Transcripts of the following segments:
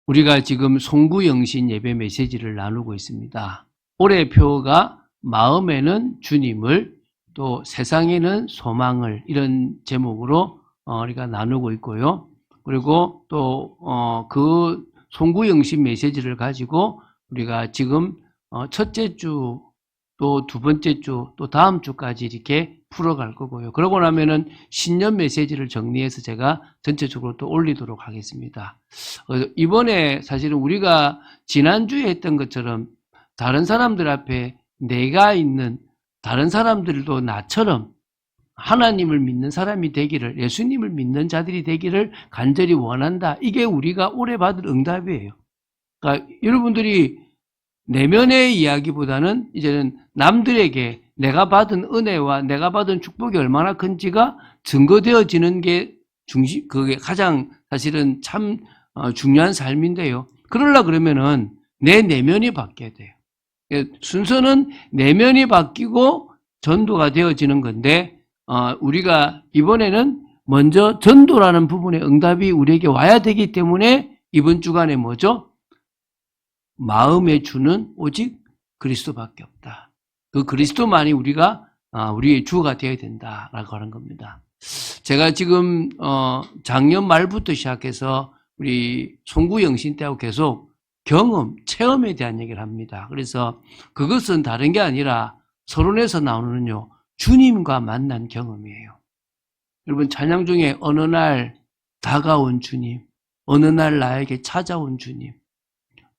우리가 지금 송구영신 예배 메시지를 나누고 있습니다. 올해 표가 마음에는 주님을, 또 세상에는 소망을, 이런 제목으로 우리가 나누고 있고요. 그리고 또 그 송구영신 메시지를 가지고 우리가 지금 첫째 주, 또 두 번째 주, 또 다음 주까지 이렇게 풀어갈 거고요. 그러고 나면은 신년 메시지를 정리해서 제가 전체적으로 또 올리도록 하겠습니다. 이번에 사실은 우리가 지난주에 했던 것처럼 다른 사람들 앞에 내가 있는, 다른 사람들도 나처럼 하나님을 믿는 사람이 되기를, 예수님을 믿는 자들이 되기를 간절히 원한다. 이게 우리가 올해 받을 응답이에요. 그러니까 여러분들이 내면의 이야기보다는 이제는 남들에게 내가 받은 은혜와 내가 받은 축복이 얼마나 큰지가 증거되어지는 게 그게 가장 사실은 참 중요한 삶인데요. 그러려고 그러면은 내 내면이 바뀌어야 돼요. 순서는 내면이 바뀌고 전도가 되어지는 건데, 우리가 이번에는 먼저 전도라는 부분의 응답이 우리에게 와야 되기 때문에 이번 주간에 뭐죠? 마음의 주는 오직 그리스도밖에 없다. 그 그리스도만이 우리의 주가 되어야 된다라고 하는 겁니다. 제가 지금 작년 말부터 시작해서 우리 송구영신 때하고 계속 경험, 체험에 대한 얘기를 합니다. 그래서 그것은 다른 게 아니라 서론에서 나오는요, 주님과 만난 경험이에요. 여러분, 찬양 중에 어느 날 다가온 주님, 어느 날 나에게 찾아온 주님,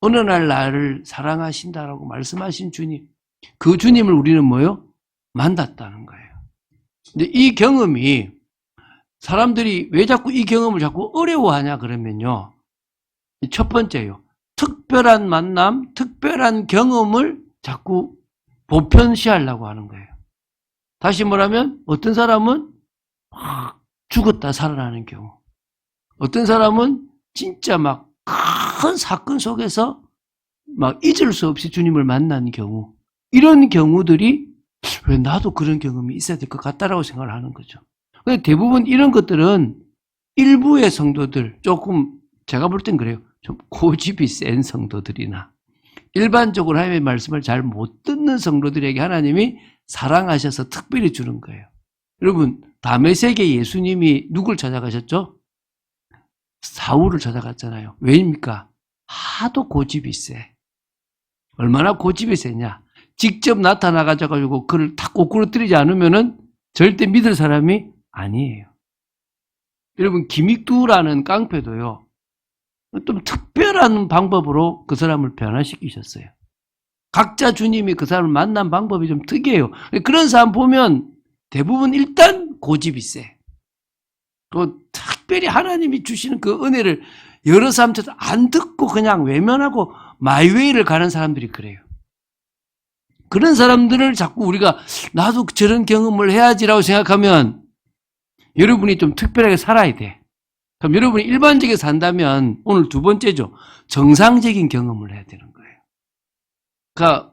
어느 날 나를 사랑하신다라고 말씀하신 주님, 그 주님을 우리는 뭐요? 만났다는 거예요. 근데 이 경험이, 사람들이 왜 자꾸 이 경험을 자꾸 어려워하냐 그러면요, 첫 번째요, 특별한 만남, 특별한 경험을 자꾸 보편시하려고 하는 거예요. 다시 말하면 어떤 사람은 막 죽었다 살아나는 경우, 어떤 사람은 진짜 막 큰 사건 속에서 막 잊을 수 없이 주님을 만난 경우, 이런 경우들이 왜 나도 그런 경험이 있어야 될 것 같다라고 생각을 하는 거죠. 근데 대부분 이런 것들은 일부의 성도들, 조금 제가 볼 땐 그래요. 좀 고집이 센 성도들이나 일반적으로 하나님의 말씀을 잘 못 듣는 성도들에게 하나님이 사랑하셔서 특별히 주는 거예요. 여러분, 다메섹에 예수님이 누굴 찾아가셨죠? 사울을 찾아갔잖아요. 왜입니까? 하도 고집이 세. 얼마나 고집이 세냐? 직접 나타나가지고 그를 탁 꼬꾸러뜨리지 않으면은 절대 믿을 사람이 아니에요. 여러분, 김익두라는 깡패도요, 좀 특별한 방법으로 그 사람을 변화시키셨어요. 각자 주님이 그 사람을 만난 방법이 좀 특이해요. 그런 사람 보면 대부분 일단 고집이 세. 또 특별히 하나님이 주시는 그 은혜를 여러 사람들도 안 듣고 그냥 외면하고 마이웨이를 가는 사람들이 그래요. 그런 사람들을 자꾸 우리가 나도 저런 경험을 해야지라고 생각하면 여러분이 좀 특별하게 살아야 돼. 그럼 여러분이 일반적으로 산다면 오늘 두 번째죠. 정상적인 경험을 해야 되는 거예요. 그러니까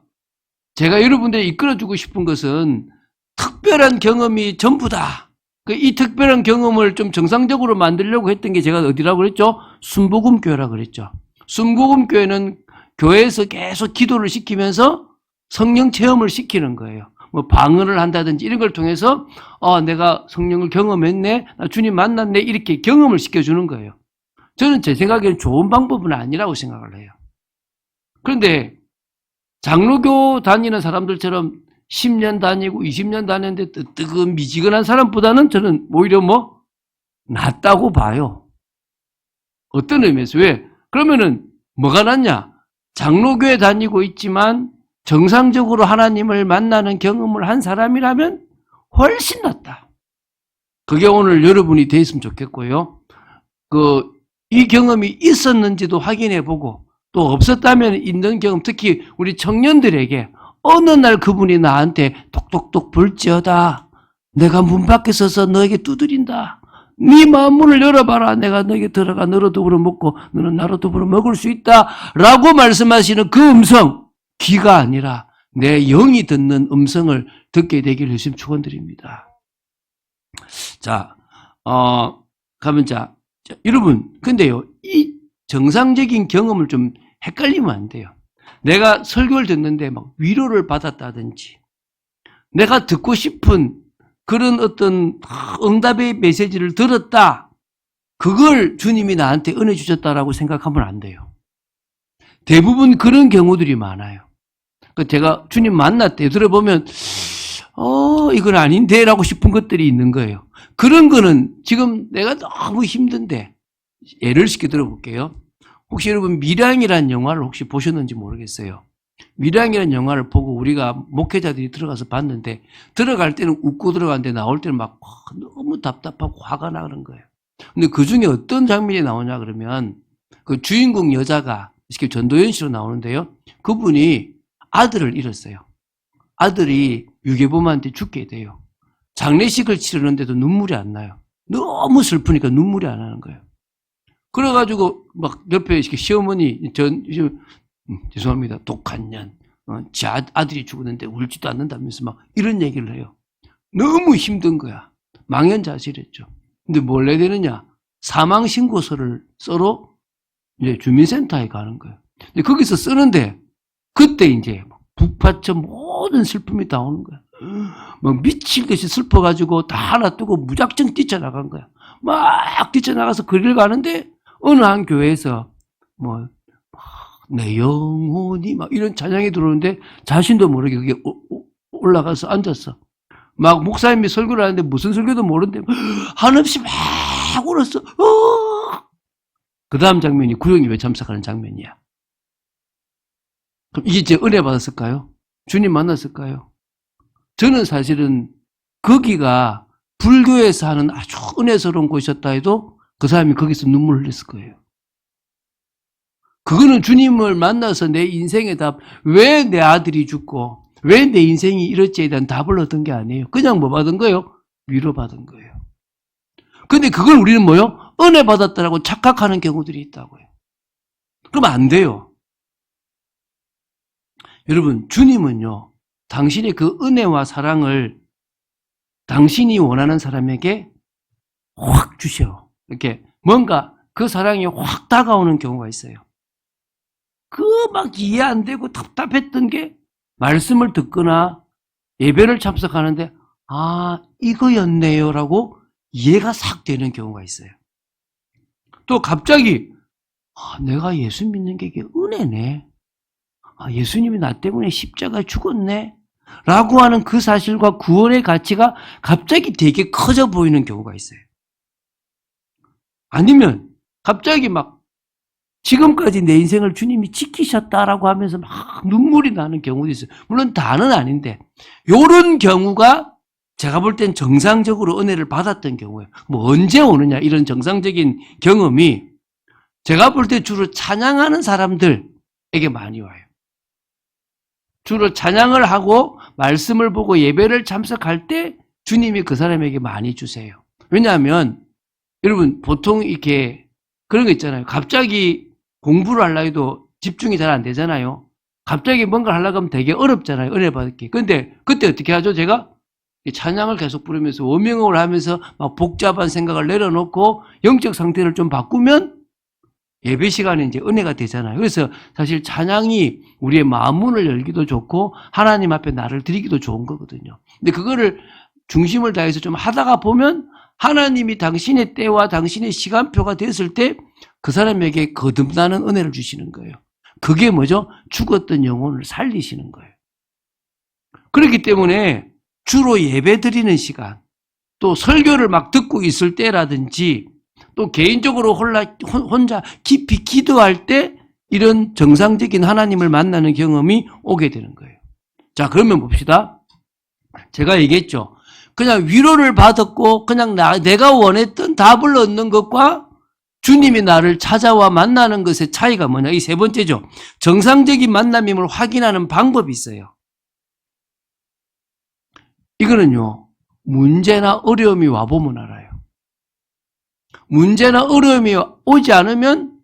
제가 여러분들이 이끌어주고 싶은 것은 특별한 경험이 전부다. 이 특별한 경험을 좀 정상적으로 만들려고 했던 게 제가 어디라고 그랬죠? 순복음교회라고 그랬죠. 순복음교회는 교회에서 계속 기도를 시키면서 성령 체험을 시키는 거예요. 뭐 방언을 한다든지 이런 걸 통해서 내가 성령을 경험했네, 나 주님 만났네, 이렇게 경험을 시켜주는 거예요. 저는 제 생각에는 좋은 방법은 아니라고 생각을 해요. 그런데 장로교 다니는 사람들처럼 10년 다니고 20년 다녔는데 뜨뜻한 미지근한 사람보다는 저는 오히려 낫다고 봐요. 어떤 의미에서? 왜? 그러면은 뭐가 낫냐? 장로교에 다니고 있지만 정상적으로 하나님을 만나는 경험을 한 사람이라면 훨씬 낫다. 그게 오늘 여러분이 되었으면 좋겠고요. 이 경험이 있었는지도 확인해보고, 또 없었다면 있는 경험, 특히 우리 청년들에게 어느 날 그분이 나한테 톡톡톡 불지어다. 내가 문 밖에 서서 너에게 두드린다. 네 마음 문을 열어봐라. 내가 너에게 들어가 너로 더불어 먹고 너는 나로 더불어 먹을 수 있다. 라고 말씀하시는 그 음성, 귀가 아니라 내 영이 듣는 음성을 듣게 되기를 주님 축원드립니다. 자, 여러분, 근데요, 정상적인 경험을 좀 헷갈리면 안 돼요. 내가 설교를 듣는데 막 위로를 받았다든지, 내가 듣고 싶은 그런 어떤 응답의 메시지를 들었다. 그걸 주님이 나한테 은혜 주셨다라고 생각하면 안 돼요. 대부분 그런 경우들이 많아요. 제가 주님 만날 때 들어보면 이건 아닌데 라고 싶은 것들이 있는 거예요. 그런 거는 지금 내가 너무 힘든데, 예를 쉽게 들어볼게요. 혹시 여러분 밀양이라는 영화를 혹시 보셨는지 모르겠어요. 밀양이라는 영화를 보고 우리가 목회자들이 들어가서 봤는데, 들어갈 때는 웃고 들어가는데 나올 때는 막 너무 답답하고 화가 나는 거예요. 근데 그 중에 어떤 장면이 나오냐 그러면, 그 주인공 여자가 이렇게 전도연 씨로 나오는데요. 그분이 아들을 잃었어요. 아들이 유괴범한테 죽게 돼요. 장례식을 치르는데도 눈물이 안 나요. 너무 슬프니까 눈물이 안 나는 거예요. 그래가지고 막 옆에 이렇게 시어머니, 죄송합니다. 독한 년. 지 아들이 죽었는데 울지도 않는다면서 막 이런 얘기를 해요. 너무 힘든 거야. 망연자실했죠. 근데 뭘 해야 되느냐? 사망신고서를 써러 이제 주민센터에 가는 거예요. 근데 거기서 쓰는데 그때 이제 북파처 모든 슬픔이 다 오는 거야. 막 미칠 듯이 슬퍼가지고 다 하나 뜨고 무작정 뛰쳐나간 거야. 막 뛰쳐나가서 거리를 가는데 어느 한 교회에서 뭐 내 영혼이 막 이런 찬양이 들어오는데 자신도 모르게 그게 올라가서 앉았어. 막 목사님이 설교를 하는데 무슨 설교도 모르는데 한없이 막 울었어. 그 다음 장면이 구령예배 참석하는 장면이야. 그럼 이게 제 은혜 받았을까요? 주님 만났을까요? 저는 사실은 거기가 불교에서 하는 아주 은혜스러운 곳이었다 해도 그 사람이 거기서 눈물 흘렸을 거예요. 그거는 주님을 만나서 내 인생의 답, 왜 내 아들이 죽고 왜 내 인생이 이렇지에 대한 답을 얻은 게 아니에요. 그냥 뭐 받은 거예요? 위로받은 거예요. 근데 그걸 우리는 뭐요? 은혜 받았다라고 착각하는 경우들이 있다고요. 그러면 안 돼요. 여러분, 주님은요, 당신의 그 은혜와 사랑을 당신이 원하는 사람에게 확 주셔. 이렇게 뭔가 그 사랑이 확 다가오는 경우가 있어요. 막 이해 안 되고 답답했던 게 말씀을 듣거나 예배를 참석하는데 이거였네요라고 이해가 싹 되는 경우가 있어요. 또 갑자기 내가 예수 믿는 게 이게 은혜네. 예수님이 나 때문에 십자가에 죽었네. 라고 하는 그 사실과 구원의 가치가 갑자기 되게 커져 보이는 경우가 있어요. 아니면 갑자기 막 지금까지 내 인생을 주님이 지키셨다라고 하면서 막 눈물이 나는 경우도 있어요. 물론 다는 아닌데 이런 경우가 제가 볼 땐 정상적으로 은혜를 받았던 경우예요. 뭐 언제 오느냐 이런 정상적인 경험이 제가 볼 때 주로 찬양하는 사람들에게 많이 와요. 주로 찬양을 하고 말씀을 보고 예배를 참석할 때 주님이 그 사람에게 많이 주세요. 왜냐하면 여러분 보통 이렇게 그런 거 있잖아요. 갑자기 공부를 하려 해도 집중이 잘 안 되잖아요. 갑자기 뭔가를 하려고 하면 되게 어렵잖아요. 은혜 받을게. 근데 그때 어떻게 하죠? 제가 찬양을 계속 부르면서 워밍업을 하면서 막 복잡한 생각을 내려놓고 영적 상태를 좀 바꾸면 예배 시간에 이제 은혜가 되잖아요. 그래서 사실 찬양이 우리의 마음 문을 열기도 좋고 하나님 앞에 나를 드리기도 좋은 거거든요. 근데 그거를 중심을 다해서 좀 하다가 보면 하나님이 당신의 때와 당신의 시간표가 됐을 때 그 사람에게 거듭나는 은혜를 주시는 거예요. 그게 뭐죠? 죽었던 영혼을 살리시는 거예요. 그렇기 때문에 주로 예배 드리는 시간, 또 설교를 막 듣고 있을 때라든지 또 개인적으로 혼자 깊이 기도할 때 이런 정상적인 하나님을 만나는 경험이 오게 되는 거예요. 자, 그러면 봅시다. 제가 얘기했죠. 그냥 위로를 받았고 그냥 내가 원했던 답을 얻는 것과 주님이 나를 찾아와 만나는 것의 차이가 뭐냐? 이 세 번째죠. 정상적인 만남임을 확인하는 방법이 있어요. 이거는요, 문제나 어려움이 와보면 알아요. 문제나 어려움이 오지 않으면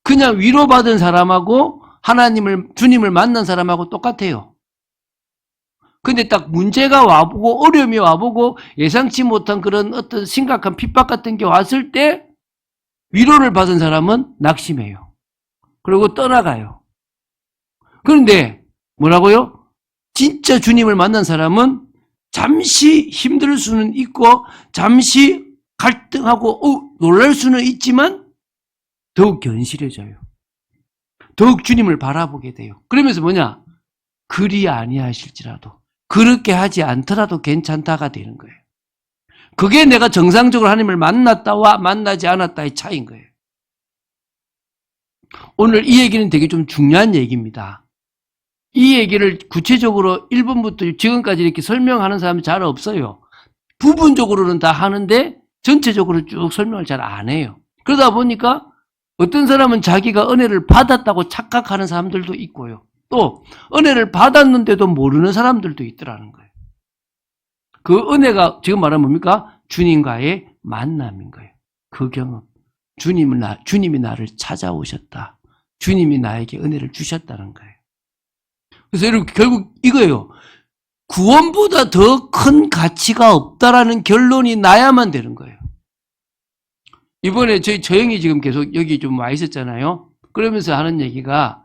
그냥 위로받은 사람하고 주님을 만난 사람하고 똑같아요. 근데 딱 문제가 와보고 어려움이 와보고 예상치 못한 그런 어떤 심각한 핍박 같은 게 왔을 때 위로를 받은 사람은 낙심해요. 그리고 떠나가요. 그런데 뭐라고요? 진짜 주님을 만난 사람은 잠시 힘들 수는 있고 잠시 갈등하고 놀랄 수는 있지만 더욱 견실해져요. 더욱 주님을 바라보게 돼요. 그러면서 뭐냐? 그리 아니하실지라도 그렇게 하지 않더라도 괜찮다가 되는 거예요. 그게 내가 정상적으로 하나님을 만났다와 만나지 않았다의 차이인 거예요. 오늘 이 얘기는 되게 좀 중요한 얘기입니다. 이 얘기를 구체적으로 1번부터 지금까지 이렇게 설명하는 사람이 잘 없어요. 부분적으로는 다 하는데 전체적으로 쭉 설명을 잘 안 해요. 그러다 보니까 어떤 사람은 자기가 은혜를 받았다고 착각하는 사람들도 있고요. 또 은혜를 받았는데도 모르는 사람들도 있더라는 거예요. 그 은혜가 지금 말하면 뭡니까? 주님과의 만남인 거예요. 그 경험. 주님이 나를 찾아오셨다. 주님이 나에게 은혜를 주셨다는 거예요. 그래서 여러분 결국 이거예요. 구원보다 더 큰 가치가 없다라는 결론이 나야만 되는 거예요. 이번에 저희 처형이 지금 계속 여기 좀 와 있었잖아요. 그러면서 하는 얘기가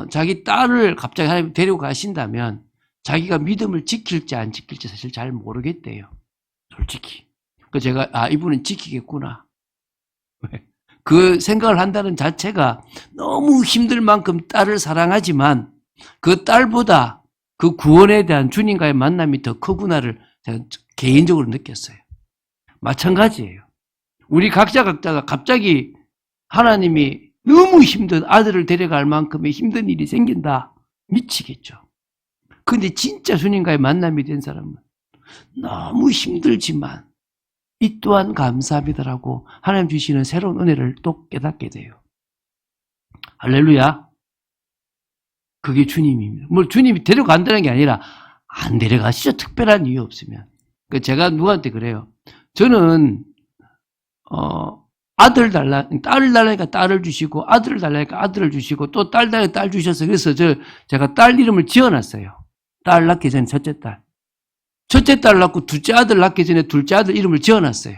자기 딸을 갑자기 하나님 데리고 가신다면 자기가 믿음을 지킬지 안 지킬지 사실 잘 모르겠대요. 솔직히. 그래서 제가 이분은 지키겠구나. 그 생각을 한다는 자체가 너무 힘들 만큼 딸을 사랑하지만 그 딸보다 그 구원에 대한 주님과의 만남이 더 크구나를 제가 개인적으로 느꼈어요. 마찬가지예요. 우리 각자가 갑자기 하나님이 너무 힘든 아들을 데려갈 만큼의 힘든 일이 생긴다. 미치겠죠. 근데 진짜 주님과의 만남이 된 사람은 너무 힘들지만 이 또한 감사합니다라고 하나님 주시는 새로운 은혜를 또 깨닫게 돼요. 할렐루야. 그게 주님입니다. 뭐 주님이 데려간다는 게 아니라 안 데려가시죠. 특별한 이유 없으면. 제가 누구한테 그래요. 저는 딸을 달라니까 딸을 주시고 아들을 달라니까 아들을 주시고 또 딸 달라니까 딸 주셔서 그래서 제가 딸 이름을 지어놨어요. 딸 낳기 전에 첫째 딸. 첫째 딸 낳고 둘째 아들 낳기 전에 둘째 아들 이름을 지어놨어요.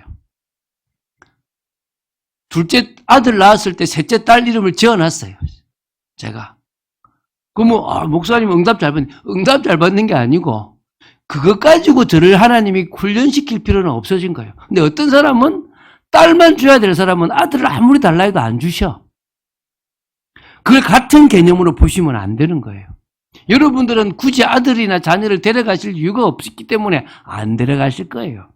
둘째 아들 낳았을 때 셋째 딸 이름을 지어놨어요. 제가. 그러면 목사님 응답 잘 받는 게 아니고 그것 가지고 저를 하나님이 훈련시킬 필요는 없어진 거예요. 근데 어떤 사람은 딸만 줘야 될 사람은 아들을 아무리 달라 해도 안 주셔. 그걸 같은 개념으로 보시면 안 되는 거예요. 여러분들은 굳이 아들이나 자녀를 데려가실 이유가 없기 때문에 안 데려가실 거예요.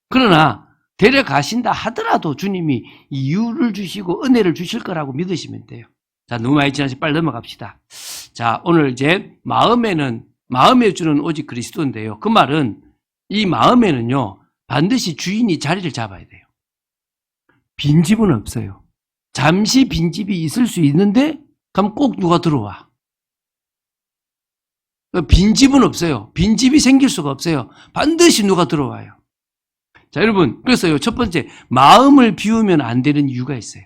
그러나 데려가신다 하더라도 주님이 이유를 주시고 은혜를 주실 거라고 믿으시면 돼요. 자, 너무 많이 지나서 빨리 넘어갑시다. 자, 오늘 이제 마음에 주는 오직 그리스도인데요. 그 말은 이 마음에는요, 반드시 주인이 자리를 잡아야 돼요. 빈집은 없어요. 잠시 빈집이 있을 수 있는데, 그럼 꼭 누가 들어와. 빈집은 없어요. 빈집이 생길 수가 없어요. 반드시 누가 들어와요. 자, 여러분, 그래서요, 첫 번째, 마음을 비우면 안 되는 이유가 있어요.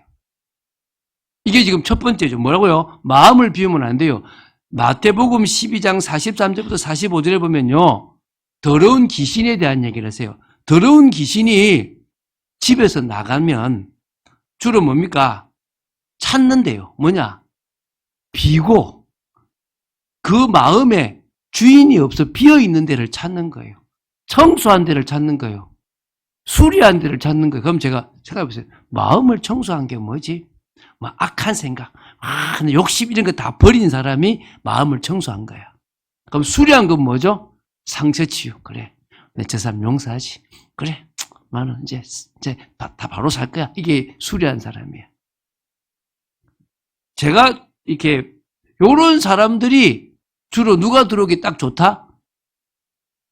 이게 지금 첫 번째죠. 뭐라고요? 마음을 비우면 안 돼요. 마태복음 12장 43절부터 45절에 보면요, 더러운 귀신에 대한 얘기를 하세요. 더러운 귀신이 집에서 나가면 주로 뭡니까? 찾는데요. 뭐냐? 비고 그 마음에 주인이 없어 비어있는 데를 찾는 거예요. 청소한 데를 찾는 거예요. 수리한 데를 찾는 거예요. 그럼 제가 생각해보세요. 마음을 청소한 게 뭐지? 뭐 악한 생각, 욕심 이런 거 다 버린 사람이 마음을 청소한 거야. 그럼 수리한 건 뭐죠? 상처 치유. 그래. 저 사람 용서하지. 그래. 나는 이제 다 바로 살 거야. 이게 수리한 사람이야. 제가 이렇게 요런 사람들이 주로 누가 들어오기 딱 좋다?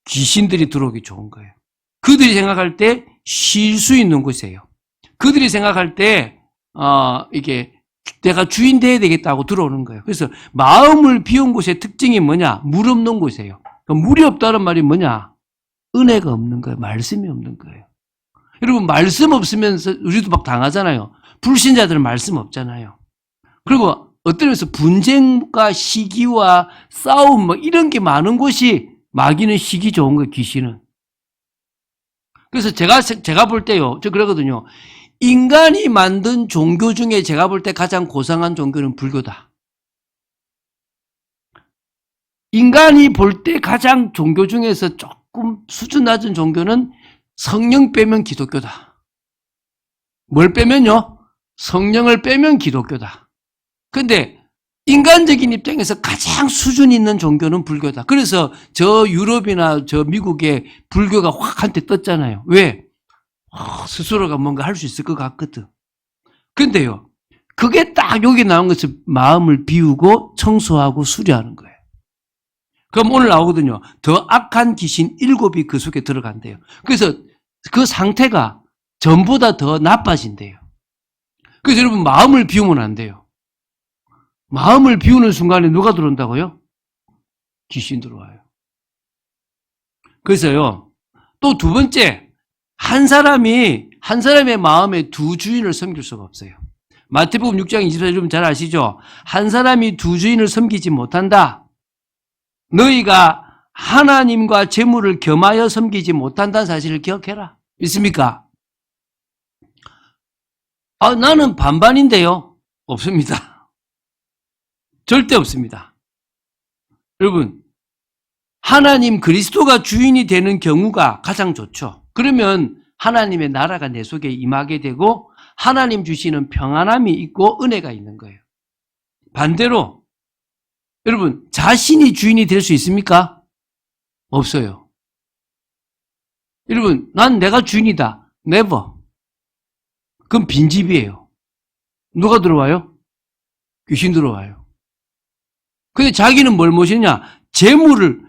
귀신들이 들어오기 좋은 거예요. 그들이 생각할 때 쉴 수 있는 곳이에요. 그들이 생각할 때 이게 내가 주인 돼야 되겠다고 들어오는 거예요. 그래서 마음을 비운 곳의 특징이 뭐냐? 물 없는 곳이에요. 물이 없다는 말이 뭐냐? 은혜가 없는 거예요. 말씀이 없는 거예요. 여러분, 말씀 없으면서 우리도 막 당하잖아요. 불신자들은 말씀 없잖아요. 그리고 어떤 면에서 분쟁과 시기와 싸움 뭐 이런 게 많은 곳이 마귀는 시기 좋은 거예요. 귀신은. 그래서 제가 볼 때요, 저 그러거든요. 인간이 만든 종교 중에 제가 볼 때 가장 고상한 종교는 불교다. 인간이 볼 때 가장 종교 중에서 조금 수준 낮은 종교는 성령 빼면 기독교다. 뭘 빼면요? 성령을 빼면 기독교다. 근데 인간적인 입장에서 가장 수준 있는 종교는 불교다. 그래서 저 유럽이나 저 미국에 불교가 확 한때 떴잖아요. 왜? 스스로가 뭔가 할 수 있을 것 같거든. 근데요, 그게 딱 여기 나온 것을 마음을 비우고 청소하고 수리하는 거예요. 그럼 오늘 나오거든요. 더 악한 귀신 7이 그 속에 들어간대요. 그래서 그 상태가 전보다 더 나빠진대요. 그래서 여러분 마음을 비우면 안 돼요. 마음을 비우는 순간에 누가 들어온다고요? 귀신 들어와요. 그래서요, 또 두 번째, 한 사람의 마음에 두 주인을 섬길 수가 없어요. 마태복음 6장 24절 여러분 잘 아시죠? 한 사람이 두 주인을 섬기지 못한다. 너희가 하나님과 재물을 겸하여 섬기지 못한다는 사실을 기억해라. 믿습니까? 나는 반반인데요. 없습니다. 절대 없습니다. 여러분, 하나님 그리스도가 주인이 되는 경우가 가장 좋죠. 그러면 하나님의 나라가 내 속에 임하게 되고 하나님 주시는 평안함이 있고 은혜가 있는 거예요. 반대로 여러분, 자신이 주인이 될 수 있습니까? 없어요. 여러분, 난 내가 주인이다. Never. 그건 빈집이에요. 누가 들어와요? 귀신 들어와요. 근데 자기는 뭘 모시냐? 재물,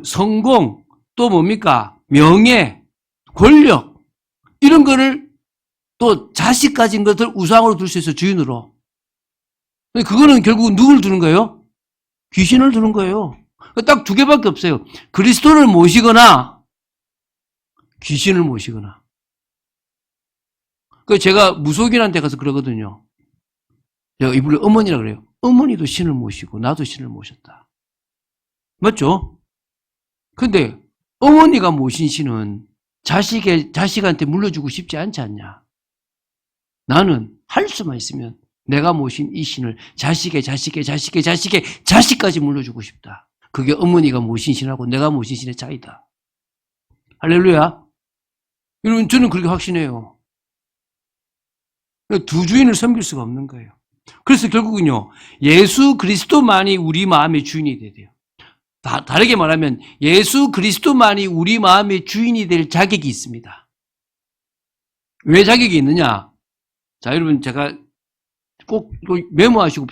성공, 또 뭡니까? 명예, 권력, 이런 거를 또 자식 가진 것들 우상으로 둘 수 있어, 주인으로. 그거는 결국은 누굴 두는 거예요? 귀신을 두는 거예요. 딱 두 개밖에 없어요. 그리스도를 모시거나 귀신을 모시거나. 제가 무속인한테 가서 그러거든요. 제가 이분을 어머니라 그래요. 어머니도 신을 모시고 나도 신을 모셨다. 맞죠? 근데 어머니가 모신 신은 자식한테 물려주고 싶지 않지 않냐? 나는 할 수만 있으면 내가 모신 이 신을 자식의 자식까지 물려주고 싶다. 그게 어머니가 모신 신하고 내가 모신 신의 차이다. 할렐루야. 여러분, 저는 그렇게 확신해요. 두 주인을 섬길 수가 없는 거예요. 그래서 결국은요, 예수 그리스도만이 우리 마음의 주인이 돼야 돼요. 다르게 말하면 예수 그리스도만이 우리 마음의 주인이 될 자격이 있습니다. 왜 자격이 있느냐? 자, 여러분, 제가 꼭 메모하시고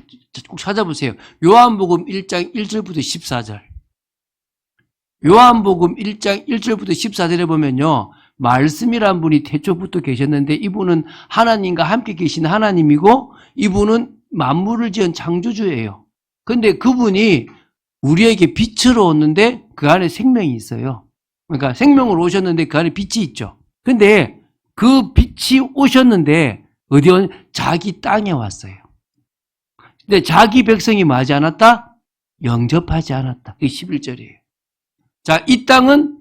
꼭 찾아보세요. 요한복음 1장 1절부터 14절. 요한복음 1장 1절부터 14절에 보면요, 말씀이란 분이 태초부터 계셨는데 이분은 하나님과 함께 계신 하나님이고 이분은 만물을 지은 창조주예요. 근데 그분이 우리에게 빛으로 오는데 그 안에 생명이 있어요. 그러니까 생명으로 오셨는데 그 안에 빛이 있죠. 근데 그 빛이 오셨는데 어디 자기 땅에 왔어요. 근데 자기 백성이 뭐하지 않았다? 영접하지 않았다. 그게 11절이에요. 자, 이 땅은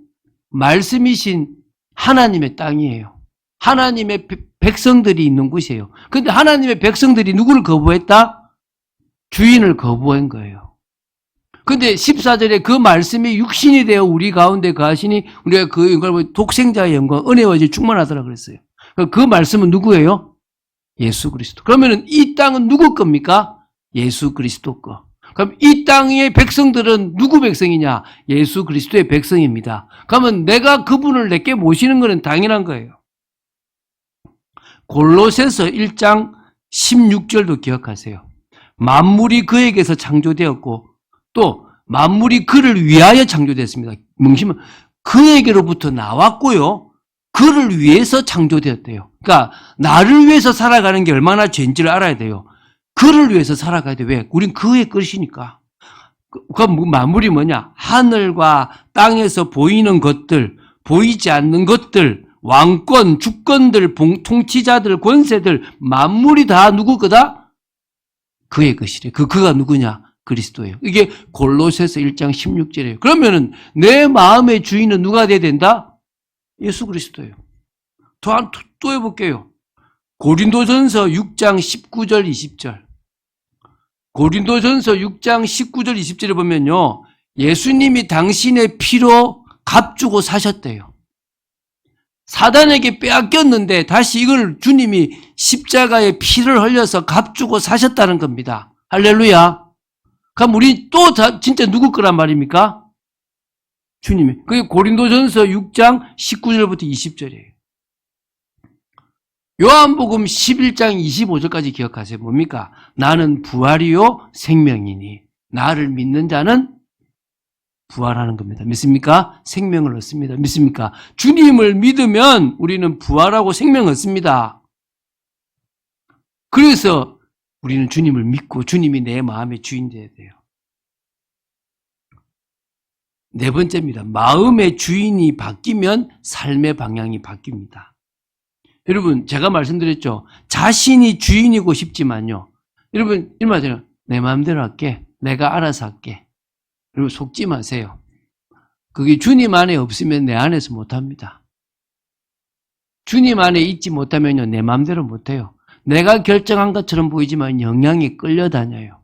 말씀이신 하나님의 땅이에요. 하나님의 백성들이 있는 곳이에요. 근데 하나님의 백성들이 누구를 거부했다? 주인을 거부한 거예요. 근데 14절에 그 말씀이 육신이 되어 우리 가운데 거하시니 우리가 그 영광을 독생자의 영광, 은혜와 이제 충만하더라 그랬어요. 그 말씀은 누구예요? 예수 그리스도. 그러면은 이 땅은 누구 겁니까? 예수 그리스도 거. 그럼 이 땅의 백성들은 누구 백성이냐? 예수 그리스도의 백성입니다. 그러면 내가 그분을 내게 모시는 것은 당연한 거예요. 골로새서 1장 16절도 기억하세요. 만물이 그에게서 창조되었고 또 만물이 그를 위하여 창조됐습니다. 명심은 그에게로부터 나왔고요. 그를 위해서 창조되었대요. 그러니까 나를 위해서 살아가는 게 얼마나 죄인지를 알아야 돼요. 그를 위해서 살아가야 돼. 왜? 우린 그의 것이니까. 그 만물이 뭐냐? 하늘과 땅에서 보이는 것들, 보이지 않는 것들, 왕권, 주권들, 통치자들, 권세들, 만물이 다 누구 거다? 그의 것이래. 그가 누구냐? 그리스도예요. 이게 골로새서 1장 16절이에요. 그러면은 내 마음의 주인은 누가 돼야 된다? 예수 그리스도예요. 또 해볼게요. 고린도전서 6장 19절 20절. 고린도전서 6장 19절 20절에 보면요. 예수님이 당신의 피로 값주고 사셨대요. 사단에게 빼앗겼는데 다시 이걸 주님이 십자가에 피를 흘려서 값주고 사셨다는 겁니다. 할렐루야. 그럼 우리 또 진짜 누구 거란 말입니까? 주님이. 그게 고린도전서 6장 19절부터 20절이에요. 요한복음 11장 25절까지 기억하세요. 뭡니까? 나는 부활이요 생명이니 나를 믿는 자는 부활하는 겁니다. 믿습니까? 생명을 얻습니다. 믿습니까? 주님을 믿으면 우리는 부활하고 생명을 얻습니다. 그래서 우리는 주님을 믿고 주님이 내 마음의 주인 되어야 돼요. 네 번째입니다. 마음의 주인이 바뀌면 삶의 방향이 바뀝니다. 여러분, 제가 말씀드렸죠. 자신이 주인이고 싶지만요. 여러분, 이 말이잖아요. 내 마음대로 할게. 내가 알아서 할게. 여러분, 속지 마세요. 그게 주님 안에 없으면 내 안에서 못합니다. 주님 안에 있지 못하면요. 내 마음대로 못해요. 내가 결정한 것처럼 보이지만 영향이 끌려다녀요.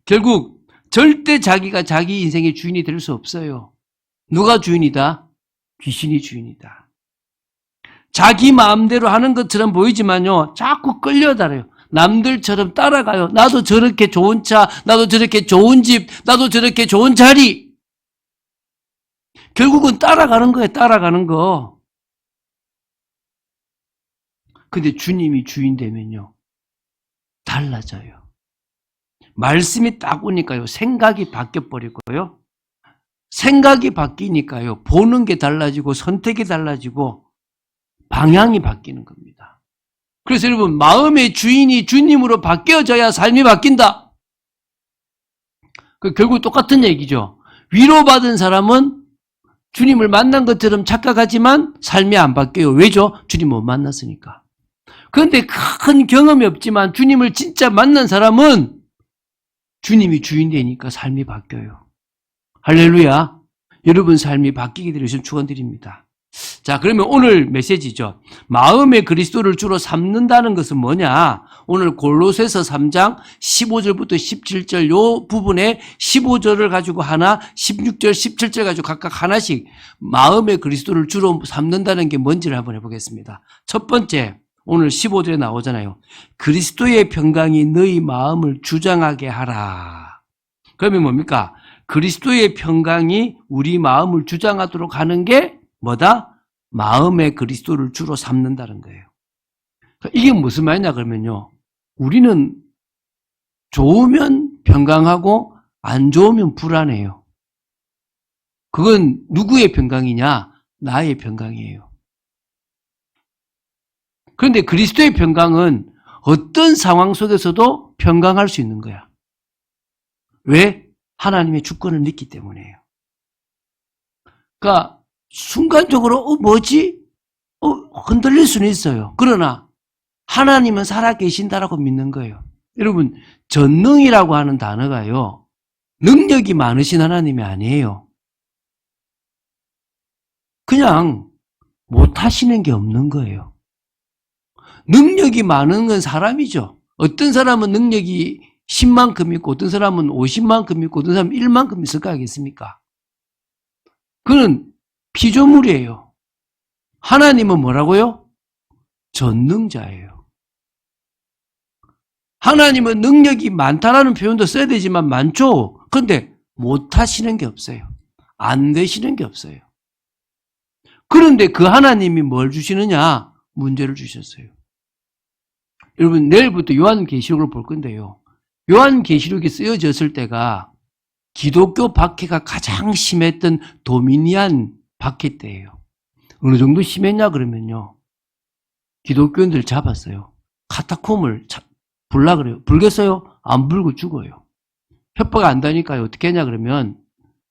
결국 절대 자기가 자기 인생의 주인이 될 수 없어요. 누가 주인이다? 귀신이 주인이다. 자기 마음대로 하는 것처럼 보이지만요. 자꾸 끌려다녀요. 남들처럼 따라가요. 나도 저렇게 좋은 차, 나도 저렇게 좋은 집, 나도 저렇게 좋은 자리. 결국은 따라가는 거예요. 따라가는 거. 근데 주님이 주인 되면요. 달라져요. 말씀이 딱 오니까요. 생각이 바뀌어버리고요. 생각이 바뀌니까요. 보는 게 달라지고 선택이 달라지고 방향이 바뀌는 겁니다. 그래서 여러분, 마음의 주인이 주님으로 바뀌어져야 삶이 바뀐다. 결국 똑같은 얘기죠. 위로받은 사람은 주님을 만난 것처럼 착각하지만 삶이 안 바뀌어요. 왜죠? 주님 못 만났으니까. 그런데 큰 경험이 없지만 주님을 진짜 만난 사람은 주님이 주인 되니까 삶이 바뀌어요. 할렐루야. 여러분 삶이 바뀌게 되는 것을 축원드립니다. 자, 그러면 오늘 메시지죠. 마음의 그리스도를 주로 삼는다는 것은 뭐냐? 오늘 골로새서 3장 15절부터 17절 요 부분에 15절을 가지고 하나, 16절, 17절 가지고 각각 하나씩 마음의 그리스도를 주로 삼는다는 게 뭔지를 한번 해보겠습니다. 첫 번째, 오늘 15절에 나오잖아요. 그리스도의 평강이 너희 마음을 주장하게 하라. 그러면 뭡니까? 그리스도의 평강이 우리 마음을 주장하도록 하는 게 뭐다? 마음의 그리스도를 주로 삼는다는 거예요. 이게 무슨 말이냐 그러면요. 우리는 좋으면 평강하고 안 좋으면 불안해요. 그건 누구의 평강이냐? 나의 평강이에요. 그런데 그리스도의 평강은 어떤 상황 속에서도 평강할 수 있는 거야. 왜? 하나님의 주권을 믿기 때문이에요. 그러니까 순간적으로 뭐지? 흔들릴 수는 있어요. 그러나 하나님은 살아계신다라고 믿는 거예요. 여러분, 전능이라고 하는 단어가요. 능력이 많으신 하나님이 아니에요. 그냥 못하시는 게 없는 거예요. 능력이 많은 건 사람이죠. 어떤 사람은 능력이 10만큼 있고 어떤 사람은 50만큼 있고 어떤 사람은 1만큼 있을 거 아니겠습니까? 그건 피조물이에요. 하나님은 뭐라고요? 전능자예요. 하나님은 능력이 많다라는 표현도 써야 되지만 많죠. 그런데 못하시는 게 없어요. 안 되시는 게 없어요. 그런데 그 하나님이 뭘 주시느냐? 문제를 주셨어요. 여러분, 내일부터 요한계시록을 볼 건데요. 요한계시록이 쓰여졌을 때가 기독교 박해가 가장 심했던 도미니안 박해 때예요. 어느 정도 심했냐 그러면요. 기독교인들 잡았어요. 카타콤을 불라 그래요. 불겠어요? 안 불고 죽어요. 협박 안 다니까요. 어떻게 하냐 그러면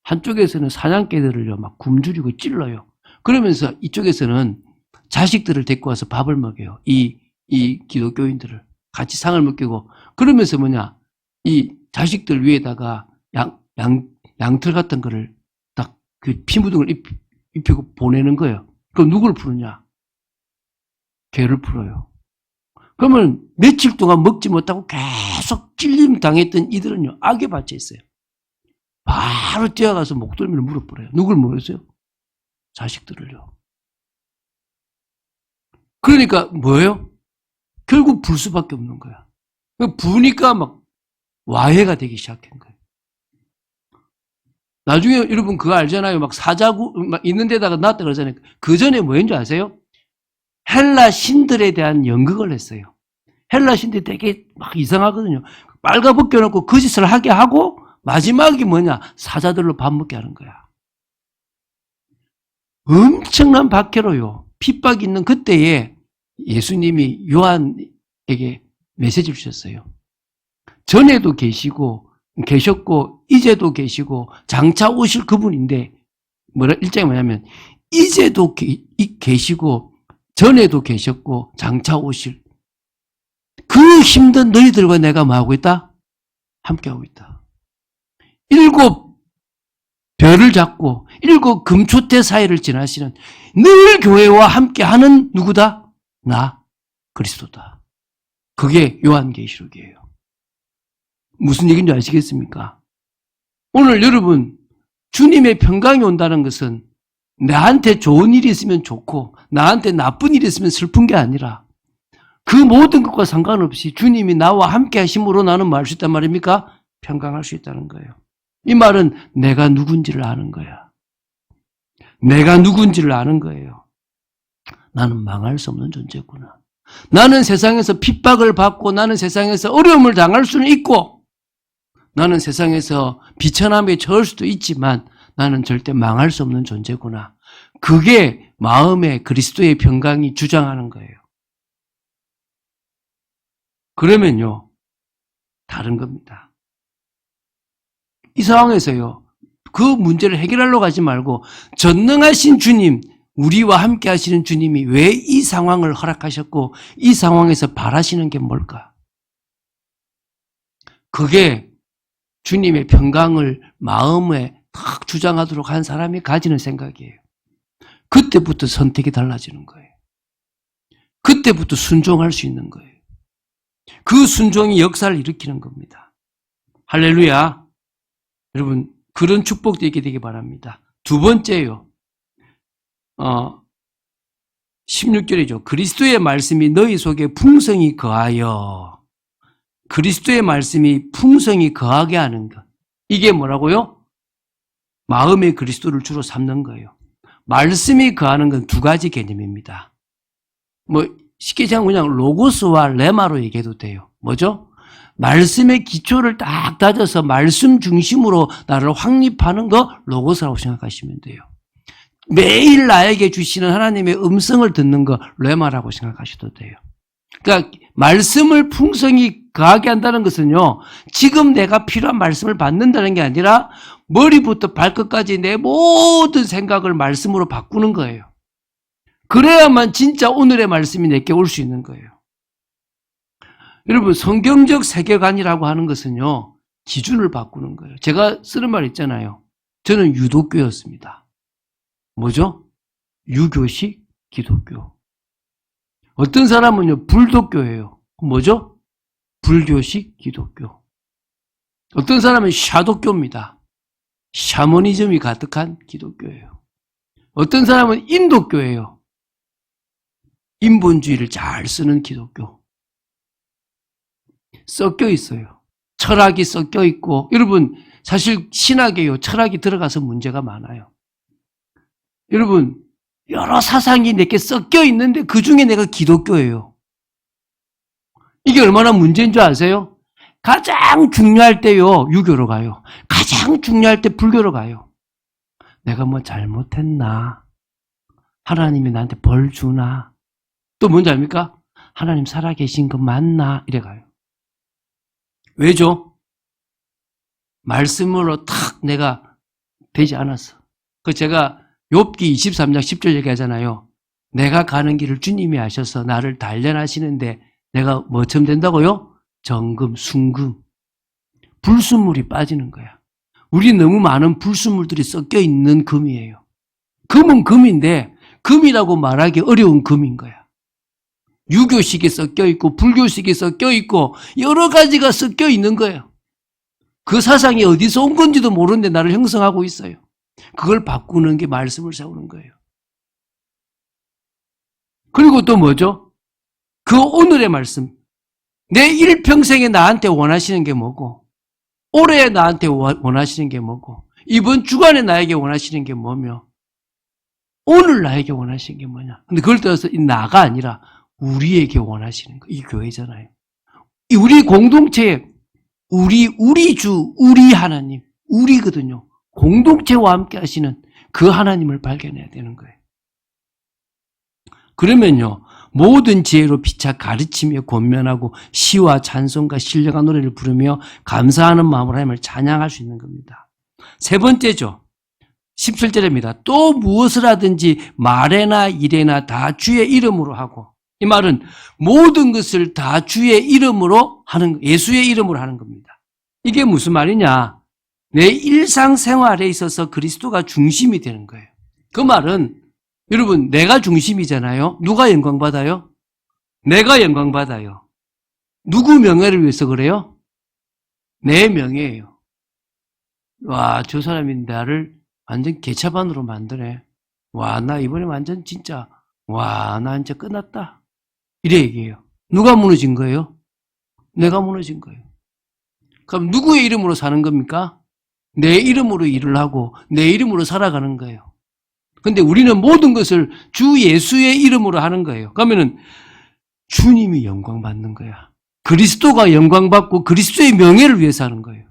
한쪽에서는 사냥개들을요 막 굶주리고 찔러요. 그러면서 이쪽에서는 자식들을 데리고 와서 밥을 먹여요. 이 기독교인들을 같이 상을 먹이고 그러면서 뭐냐 이 자식들 위에다가 양털 같은 거를 딱 그 피 묻은 걸 입히고 보내는 거예요. 그럼 누구를 푸느냐? 개를 풀어요. 그러면 며칠 동안 먹지 못하고 계속 찔림 당했던 이들은요, 악에 받쳐 있어요. 바로 뛰어가서 목덜미를 물어버려요. 누굴 물었어요? 자식들을요. 그러니까 뭐예요? 결국 불 수밖에 없는 거야. 부니까 막 와해가 되기 시작한 거예요. 나중에 여러분 그거 알잖아요. 막 사자구 막 있는 데다가 놨다 그러잖아요. 그 전에 뭐인 줄 아세요? 헬라 신들에 대한 연극을 했어요. 헬라 신들이 되게 막 이상하거든요. 빨가벗겨놓고 거짓을 하게 하고 마지막이 뭐냐? 사자들로 밥 먹게 하는 거야. 엄청난 박해로요. 핍박이 있는 그때에 예수님이 요한에게 메시지를 주셨어요. 전에도 계셨고 이제도 계시고 장차 오실 그분인데 일장이 뭐냐면 이제도 계시고 전에도 계셨고 장차 오실 그 힘든 너희들과 내가 뭐하고 있다? 함께하고 있다. 7 별을 잡고 7 금초대 사이를 지나시는 늘 교회와 함께하는 누구다? 나 그리스도다. 그게 요한계시록이에요. 무슨 얘기인지 아시겠습니까? 오늘 여러분 주님의 평강이 온다는 것은 나한테 좋은 일이 있으면 좋고 나한테 나쁜 일이 있으면 슬픈 게 아니라 그 모든 것과 상관없이 주님이 나와 함께 하심으로 나는 뭐 할 수 있단 말입니까? 평강할 수 있다는 거예요. 이 말은 내가 누군지를 아는 거야. 내가 누군지를 아는 거예요. 나는 망할 수 없는 존재구나. 나는 세상에서 핍박을 받고 나는 세상에서 어려움을 당할 수는 있고 나는 세상에서 비천함에 처할 수도 있지만 나는 절대 망할 수 없는 존재구나. 그게 마음에 그리스도의 평강이 주장하는 거예요. 그러면요, 다른 겁니다. 이 상황에서요, 그 문제를 해결하려고 하지 말고 전능하신 주님, 우리와 함께 하시는 주님이 왜 이 상황을 허락하셨고 이 상황에서 바라시는 게 뭘까? 그게 주님의 평강을 마음에 탁 주장하도록 한 사람이 가지는 생각이에요. 그때부터 선택이 달라지는 거예요. 그때부터 순종할 수 있는 거예요. 그 순종이 역사를 일으키는 겁니다. 할렐루야. 여러분 그런 축복도 있게 되기 바랍니다. 두 번째요. 16절이죠. 그리스도의 말씀이 너희 속에 풍성히 거하여 그리스도의 말씀이 풍성히 거하게 하는 것. 이게 뭐라고요? 마음의 그리스도를 주로 삼는 거예요. 말씀이 거하는 건 두 가지 개념입니다. 쉽게 생각하면 그냥 로고스와 레마로 얘기해도 돼요. 뭐죠? 말씀의 기초를 딱 다져서 말씀 중심으로 나를 확립하는 거 로고스라고 생각하시면 돼요. 매일 나에게 주시는 하나님의 음성을 듣는 거 레마라고 생각하셔도 돼요. 그러니까 말씀을 풍성히 거하게 한다는 것은요, 지금 내가 필요한 말씀을 받는다는 게 아니라 머리부터 발끝까지 내 모든 생각을 말씀으로 바꾸는 거예요. 그래야만 진짜 오늘의 말씀이 내게 올 수 있는 거예요. 여러분 성경적 세계관이라고 하는 것은요, 기준을 바꾸는 거예요. 제가 쓰는 말 있잖아요. 저는 유도교였습니다. 뭐죠? 유교식 기독교. 어떤 사람은요, 불도교예요. 뭐죠? 불교식 기독교. 어떤 사람은 샤도교입니다. 샤머니즘이 가득한 기독교예요. 어떤 사람은 인도교예요. 인본주의를 잘 쓰는 기독교. 섞여 있어요. 철학이 섞여 있고, 여러분, 사실 신학에요, 철학이 들어가서 문제가 많아요. 여러분, 여러 사상이 내게 섞여 있는데 그 중에 내가 기독교예요. 이게 얼마나 문제인 줄 아세요? 가장 중요할 때요, 유교로 가요. 가장 중요할 때 불교로 가요. 내가 뭐 잘못했나? 하나님이 나한테 벌 주나? 또 뭔지 압니까? 하나님 살아계신 거 맞나? 이래 가요. 왜죠? 말씀으로 탁 내가 되지 않았어. 그 제가 욥기 23장 10절 얘기하잖아요. 내가 가는 길을 주님이 아셔서 나를 단련하시는데 내가 뭐처럼 된다고요? 정금, 순금. 불순물이 빠지는 거야. 우리 너무 많은 불순물들이 섞여 있는 금이에요. 금은 금인데 금이라고 말하기 어려운 금인 거야. 유교식이 섞여 있고 불교식이 섞여 있고 여러 가지가 섞여 있는 거예요. 그 사상이 어디서 온 건지도 모르는데 나를 형성하고 있어요. 그걸 바꾸는 게 말씀을 세우는 거예요. 그리고 또 뭐죠? 그 오늘의 말씀. 내 일평생에 나한테 원하시는 게 뭐고, 올해 나한테 원하시는 게 뭐고, 이번 주간에 나에게 원하시는 게 뭐며, 오늘 나에게 원하시는 게 뭐냐. 근데 그걸 떠나서 이 나가 아니라 우리에게 원하시는 거. 이 교회잖아요. 이 우리 공동체에 우리 주, 우리 하나님, 우리거든요. 공동체와 함께 하시는 그 하나님을 발견해야 되는 거예요. 그러면요, 모든 지혜로 피차 가르치며 권면하고 시와 찬송과 신령한 노래를 부르며 감사하는 마음으로 하나님을 찬양할 수 있는 겁니다. 세 번째죠. 17절입니다. 또 무엇을 하든지 말에나 일에나 다 주의 이름으로 하고, 이 말은 모든 것을 다 주의 이름으로 하는, 예수의 이름으로 하는 겁니다. 이게 무슨 말이냐? 내 일상생활에 있어서 그리스도가 중심이 되는 거예요. 그 말은 여러분, 내가 중심이잖아요. 누가 영광받아요? 내가 영광받아요. 누구 명예를 위해서 그래요? 내 명예예요. 와, 저 사람이 나를 완전 개차반으로 만드네. 와, 나 이번에 완전 진짜, 와, 나 이제 끝났다. 이래 얘기해요. 누가 무너진 거예요? 내가 무너진 거예요. 그럼 누구의 이름으로 사는 겁니까? 내 이름으로 일을 하고 내 이름으로 살아가는 거예요. 근데 우리는 모든 것을 주 예수의 이름으로 하는 거예요. 그러면은 주님이 영광 받는 거야. 그리스도가 영광 받고 그리스도의 명예를 위해서 하는 거예요.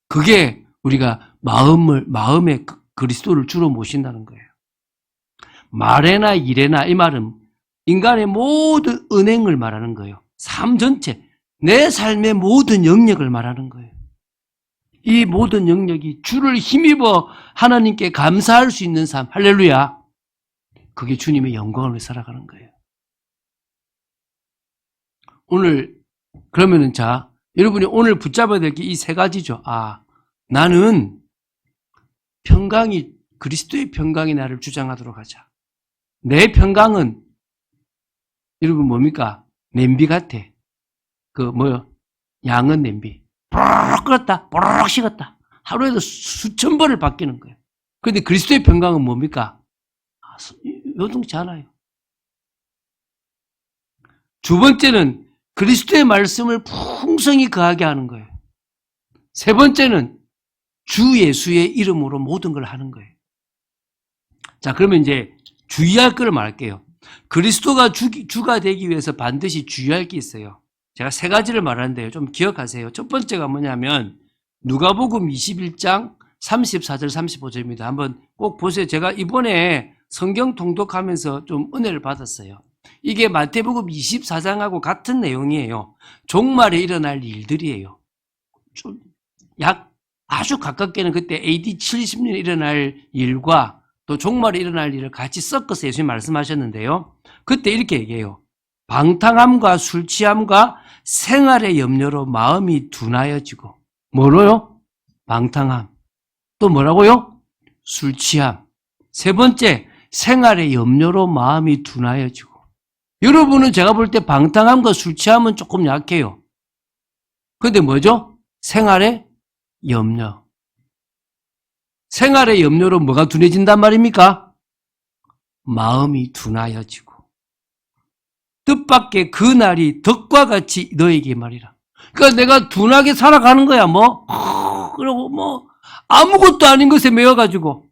그게 우리가 마음에 그리스도를 주로 모신다는 거예요. 말에나 일에나, 이 말은 인간의 모든 은행을 말하는 거예요. 삶 전체, 내 삶의 모든 영역을 말하는 거예요. 이 모든 영역이 주를 힘입어 하나님께 감사할 수 있는 삶, 할렐루야. 그게 주님의 영광을 위해 살아가는 거예요. 오늘 그러면은 자, 여러분이 오늘 붙잡아야 될 게 이 세 가지죠. 아, 나는 평강이, 그리스도의 평강이 나를 주장하도록 하자. 내 평강은 여러분 뭡니까? 냄비 같아. 양은 냄비. 뽀록 끓었다, 뽀록 식었다. 하루에도 수천 번을 바뀌는 거예요. 그런데 그리스도의 평강은 뭡니까? 요동치 않아요. 두 번째는 그리스도의 말씀을 풍성히 거하게 하는 거예요. 세 번째는 주 예수의 이름으로 모든 걸 하는 거예요. 자, 그러면 이제 주의할 거를 말할게요. 그리스도가 주가 되기 위해서 반드시 주의할 게 있어요. 제가 세 가지를 말하는데요. 좀 기억하세요. 첫 번째가 뭐냐면 누가복음 21장 34절 35절입니다. 한번 꼭 보세요. 제가 이번에 성경 통독하면서 좀 은혜를 받았어요. 이게 마태복음 24장하고 같은 내용이에요. 종말에 일어날 일들이에요. 좀 아주 가깝게는 그때 AD 70년에 일어날 일과 또 종말에 일어날 일을 같이 섞어서 예수님 말씀하셨는데요. 그때 이렇게 얘기해요. 방탕함과 술 취함과 생활의 염려로 마음이 둔하여지고, 뭐로요? 방탕함. 또 뭐라고요? 술 취함. 세 번째, 생활의 염려로 마음이 둔하여지고. 여러분은 제가 볼 때 방탕함과 술 취함은 조금 약해요. 근데 뭐죠? 생활의 염려. 생활의 염려로 뭐가 둔해진단 말입니까? 마음이 둔하여지고. 뜻밖의 그 날이 덕과 같이 너에게 말이라. 그러니까 내가 둔하게 살아가는 거야, 그리고 아무것도 아닌 것에 매여가지고.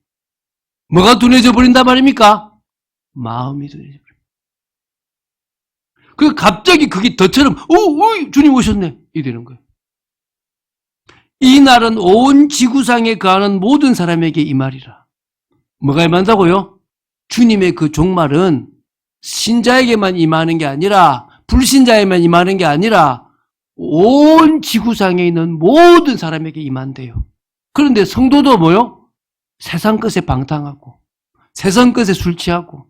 뭐가 둔해져 버린단 말입니까? 마음이 둔해져 버려. 그 갑자기 그게 덫처럼, 주님 오셨네. 이러는 거예요. 이 날은 온 지구상에 거하는 모든 사람에게 이 말이라. 뭐가 임한다고요? 주님의 그 종말은 신자에게만 임하는 게 아니라, 불신자에게만 임하는 게 아니라 온 지구상에 있는 모든 사람에게 임한대요. 그런데 성도도 뭐요? 세상 것에 방탕하고 세상 것에 술 취하고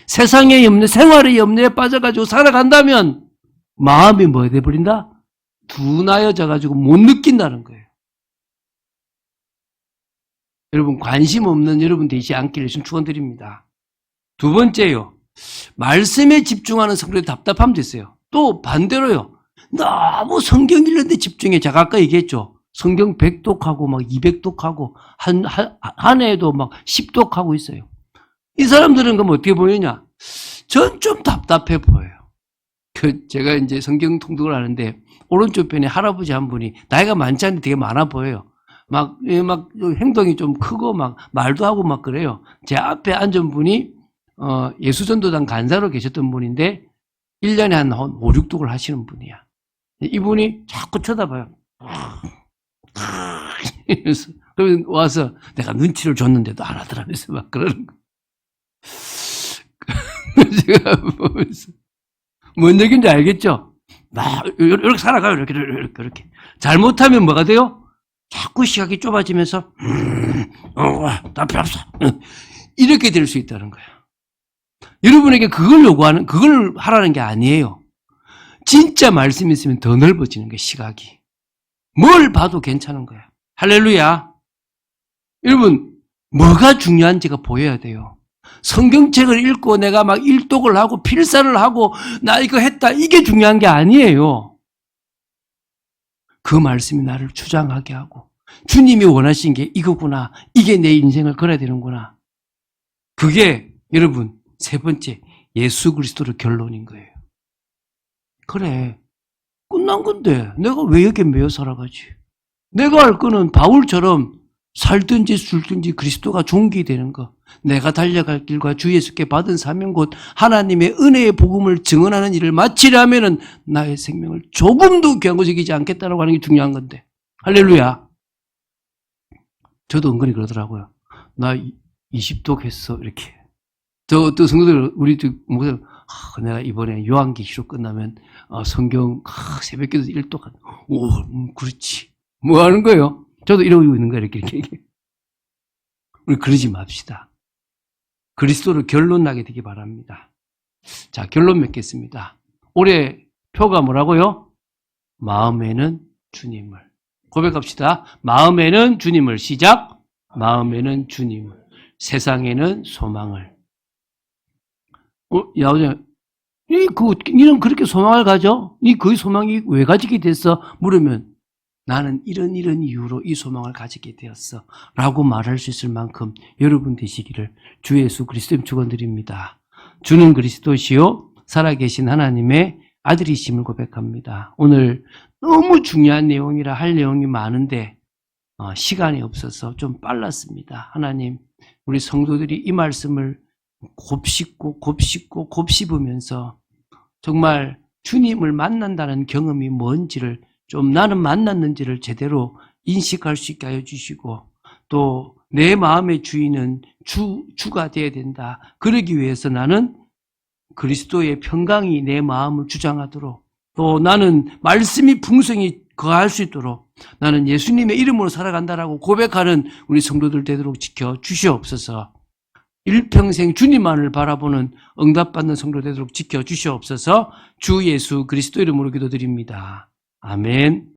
세상의 염려, 생활의 염려에 빠져가지고 살아간다면 마음이 뭐 돼버린다? 둔하여져가지고 못 느낀다는 거예요. 여러분, 관심 없는 여러분 되지 않기를 좀 축원드립니다. 두 번째요. 말씀에 집중하는 성도들이 답답하면 됐어요. 또 반대로요. 너무 성경 읽는 데 집중해. 제가 아까 얘기했죠. 성경 100독하고 막 200독하고 한 해에도 막 10독하고 있어요. 이 사람들은 그럼 어떻게 보이냐? 전 좀 답답해 보여요. 제가 이제 성경 통독을 하는데 오른쪽 편에 할아버지 한 분이 나이가 많지 않은데 되게 많아 보여요. 막 행동이 좀 크고 막 말도 하고 막 그래요. 제 앞에 앉은 분이 예수전도단 간사로 계셨던 분인데 1년에 한 5, 6독을 하시는 분이야. 이분이 자꾸 쳐다봐요. 그러면 와서 내가 눈치를 줬는데도 안 하더라면서 막 그러는 거. 제가 보면서 뭔 얘기인지 알겠죠? 막 이렇게 살아가요. 이렇게. 잘못하면 뭐가 돼요? 자꾸 시각이 좁아지면서 나 필요 없어. 이렇게 될 수 있다는 거예요. 여러분에게 그걸 하라는 게 아니에요. 진짜 말씀이 있으면 더 넓어지는 거예요, 시각이. 뭘 봐도 괜찮은 거야. 할렐루야. 여러분, 뭐가 중요한지가 보여야 돼요. 성경책을 읽고 내가 막 일독을 하고 필사를 하고 나 이거 했다. 이게 중요한 게 아니에요. 그 말씀이 나를 주장하게 하고 주님이 원하신 게 이거구나. 이게 내 인생을 걸어야 되는구나. 그게 여러분 세 번째 예수 그리스도의 결론인 거예요. 그래. 끝난 건데 내가 왜 여기에 매여 살아가지? 내가 할 거는 바울처럼 살든지 술든지 그리스도가 존귀되는 거. 내가 달려갈 길과 주 예수께 받은 사명 곧 하나님의 은혜의 복음을 증언하는 일을 마치려면은 나의 생명을 조금도 귀한 것에 여기지 않겠다라고 하는 게 중요한 건데. 할렐루야. 저도 은근히 그러더라고요. 나 20독 했어. 이렇게. 또 성도들, 우리 목사님, 내가 이번에 요한계시록 끝나면 성경 새벽기도 1독 한다. 오, 그렇지. 뭐 하는 거예요? 저도 이러고 있는 거예요. 이렇게. 우리 그러지 맙시다. 그리스도로 결론 나게 되기 바랍니다. 자, 결론 맺겠습니다. 올해 표가 뭐라고요? 마음에는 주님을. 고백합시다. 마음에는 주님을. 시작. 마음에는 주님을. 세상에는 소망을. 야오자, 니는 그렇게 소망을 가져? 니 그 소망이 왜 가지게 됐어? 물으면 나는 이런 이유로 이 소망을 가지게 되었어. 라고 말할 수 있을 만큼 여러분 되시기를 주 예수 그리스도님 축원드립니다. 주는 그리스도시요 살아계신 하나님의 아들이심을 고백합니다. 오늘 너무 중요한 내용이라 할 내용이 많은데 시간이 없어서 좀 빨랐습니다. 하나님, 우리 성도들이 이 말씀을 곱씹으면서 정말 주님을 만난다는 경험이 뭔지를 좀 나는 만났는지를 제대로 인식할 수 있게 하여 주시고 또 내 마음의 주인은 주가 되어야 된다. 그러기 위해서 나는 그리스도의 평강이 내 마음을 주장하도록 또 나는 말씀이 풍성히 거할 수 있도록 나는 예수님의 이름으로 살아간다라고 고백하는 우리 성도들 되도록 지켜 주시옵소서. 일평생 주님만을 바라보는 응답받는 성도 되도록 지켜 주시옵소서. 주 예수 그리스도 이름으로 기도드립니다. 아멘.